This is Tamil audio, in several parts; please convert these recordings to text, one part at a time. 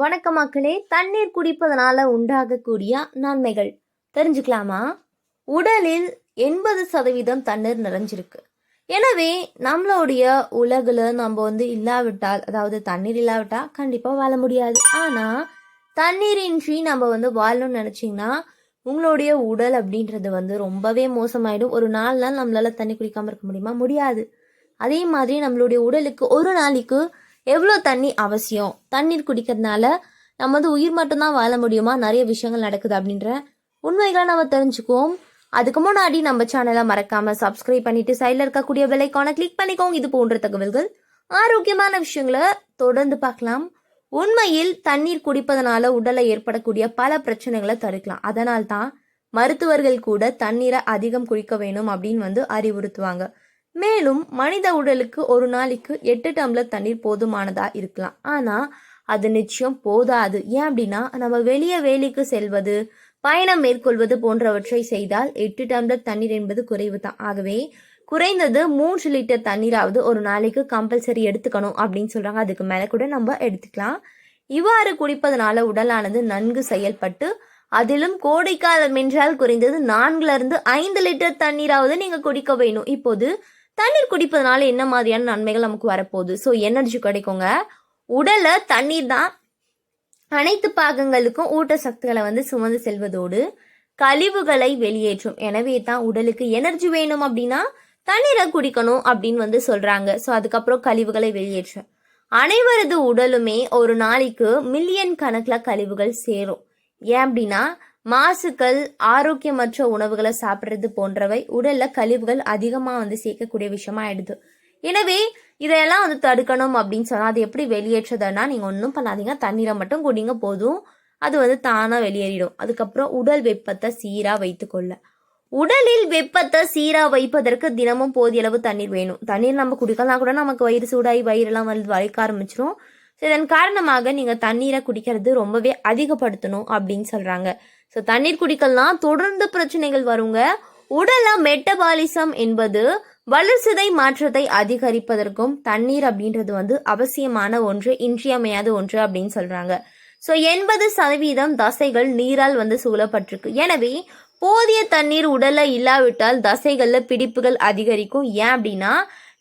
வணக்கம் மக்களே. தண்ணீர் குடிப்பதனால உண்டாகக்கூடிய நன்மைகள் தெரிஞ்சுக்கலாமா? உடலில் 80% தண்ணீர் நிறைஞ்சிருக்கு. எனவே நம்மளுடைய உலகில் நம்ம இல்லாவிட்டால், அதாவது தண்ணீர் இல்லாவிட்டால் கண்டிப்பாக வாழ முடியாது. ஆனால் தண்ணீரின்றி நம்ம வாழணும்னு நினச்சிங்கன்னா உங்களுடைய உடல் அப்படின்றது ரொம்பவே மோசமாயிடும். ஒரு 4 நாள் நம்மளால தண்ணி குடிக்காமல் இருக்க முடியுமா? முடியாது. அதே மாதிரி நம்மளுடைய உடலுக்கு ஒரு நாளைக்கு எவ்வளோ தண்ணி அவசியம், தண்ணீர் குடிக்கிறதுனால நம்ம உயிர் மட்டும்தான் வாழ முடியுமா, நிறைய விஷயங்கள் நடக்குது அப்படின்ற உண்மைகளை நம்ம தெரிஞ்சுக்குவோம். அதுக்கு முன்னாடி நம்ம சேனலை மறக்காம சப்ஸ்கிரைப் பண்ணிட்டு சைடில் இருக்கக்கூடிய பெல் ஐகானை கிளிக் பண்ணிக்கோங்க. இது போன்ற தகவல்கள், ஆரோக்கியமான விஷயங்களை தொடர்ந்து பார்க்கலாம். உண்மையில் தண்ணீர் குடிப்பதனால உடலை ஏற்படக்கூடிய பல பிரச்சனைகளை தடுக்கலாம். அதனால்தான் மருத்துவர்கள் கூட தண்ணீரை அதிகம் குடிக்க வேணும் அப்படின்னு அறிவுறுத்துவாங்க. மேலும் மனித உடலுக்கு ஒரு நாளைக்கு 8 டம்ளர் தண்ணீர் போதுமானதா இருக்கலாம். ஆனா அது நிச்சயம் போதாது. ஏன் அப்படின்னா நம்ம வெளியே வேலைக்கு செல்வது, பயணம் மேற்கொள்வது போன்றவற்றை செய்தால் 8 டம்ளர் தண்ணீர் என்பது குறைவு தான். ஆகவே குறைந்தது 3 லிட்டர் தண்ணீராவது ஒரு நாளைக்கு கம்பல்சரி எடுத்துக்கணும் அப்படின்னு சொல்றாங்க. அதுக்கு மேல கூட நம்ம எடுத்துக்கலாம். இவ்வாறு குடிப்பதனால உடலானது நன்கு செயல்பட்டு, அதிலும் கோடைக்காலம் என்றால் குறைந்தது 4 லிட்டர் தண்ணீராவது நீங்க குடிக்க வேணும். இப்போது தண்ணீர் குடிப்பதனால என்ன மாதிரியான நன்மைகள் நமக்கு வரப்போகுது? ஸோ எனர்ஜி கிடைக்குங்க. உடலை தண்ணீர் தான் அனைத்து பாகங்களுக்கும் ஊட்டச்சத்துக்களை சுமந்து செல்வதோடு கழிவுகளை வெளியேற்றும். எனவே தான் உடலுக்கு எனர்ஜி வேணும் அப்படின்னா தண்ணீரை குடிக்கணும் அப்படின்னு சொல்றாங்க. ஸோ அதுக்கப்புறம் கழிவுகளை வெளியேற்றும். அனைவரது உடலுமே ஒரு நாளைக்கு மில்லியன் கணக்கில் கழிவுகள் சேரும். ஏன் அப்படின்னா மாசுக்கள், ஆரோக்கியமற்ற உணவுகளை சாப்பிட்றது போன்றவை உடல்ல கழிவுகள் அதிகமாக சேர்க்கக்கூடிய விஷயமா ஆயிடுது. எனவே இதையெல்லாம் தடுக்கணும் அப்படின்னு சொன்னா அது எப்படி வெளியேற்றதுன்னா, நீங்க ஒன்றும் பண்ணாதீங்க, தண்ணீரை மட்டும் குடிங்க போதும். அது தானா வெளியேறிடும். அதுக்கப்புறம் உடல் வெப்பத்தை சீரா வைத்துக்கொள்ள, உடலில் வெப்பத்தை சீரா வைப்பதற்கு தினமும் போதிய அளவு தண்ணீர் வேணும். தண்ணீர் நம்ம குடிக்கலாம் கூட நமக்கு வயிறு சூடாகி வயிறெல்லாம் வலிக்க ஆரம்பிச்சிடும். இதன் காரணமாக நீங்க தண்ணீரை குடிக்கிறது ரொம்பவே அதிகப்படுத்தணும் அப்படின்னு சொல்றாங்க. ஸோ தண்ணீர் குடிக்கலாம் தொடர்ந்து பிரச்சனைகள் வருங்க. உடல மெட்டபாலிசம் என்பது வளர்சிதை மாற்றத்தை அதிகரிப்பதற்கும் தண்ணீர் அப்படின்றது அவசியமான ஒன்று, இன்றியமையாத ஒன்று அப்படின்னு சொல்றாங்க. ஸோ 80% தசைகள் நீரால் சூழப்பட்டிருக்கு. எனவே போதிய தண்ணீர் உடல்ல இல்லாவிட்டால் தசைகள்ல பிடிப்புகள் அதிகரிக்கும். ஏன் அப்படின்னா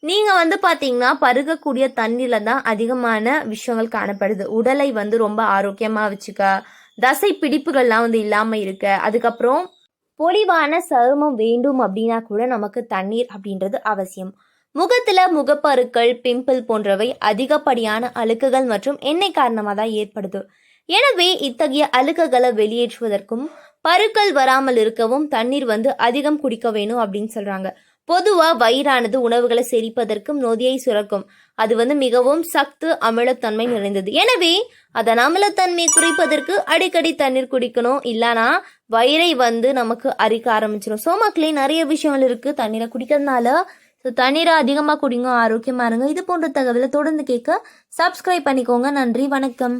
நீங்க பாத்தீங்கன்னா பருகக்கூடிய தண்ணீர்ல தான் அதிகமான விஷயங்கள் காணப்படுது. உடலை ரொம்ப ஆரோக்கியமா வச்சுக்க, தசை பிடிப்புகள்லாம் இல்லாம இருக்க, அதுக்கப்புறம் பொலிவான சருமம் வேண்டும் அப்படின்னா கூட நமக்கு தண்ணீர் அப்படின்றது அவசியம். முகத்துல முகப்பருக்கள், பிம்பிள் போன்றவை அதிகப்படியான அழுக்குகள் மற்றும் எண்ணெய் காரணமாக தான் ஏற்படுது. எனவே இத்தகைய அழுக்குகளை வெளியேற்றுவதற்கும் பருக்கள் வராமல் இருக்கவும் தண்ணீர் அதிகம் குடிக்க வேணும் அப்படின்னு சொல்றாங்க. பொதுவா வயிறானது உணவுகளை செரிப்பதற்கும் நொதியை சுரக்கும். அது மிகவும் சத்து அமிலத்தன்மை நிறைந்தது. எனவே அதன் அமிலத்தன்மையை குறைப்பதற்கு அடிக்கடி தண்ணீர் குடிக்கணும். இல்லைனா வயிறை நமக்கு அரிக்க ஆரம்பிச்சிடும். ஸோ மக்களே, நிறைய விஷயங்கள் இருக்கு தண்ணீரை குடிக்கிறதுனால. ஸோ தண்ணீரை அதிகமாக குடிங்க, ஆரோக்கியமா இருங்க. இது போன்ற தகவலை தொடர்ந்து கேட்க சப்ஸ்கிரைப் பண்ணிக்கோங்க. நன்றி, வணக்கம்.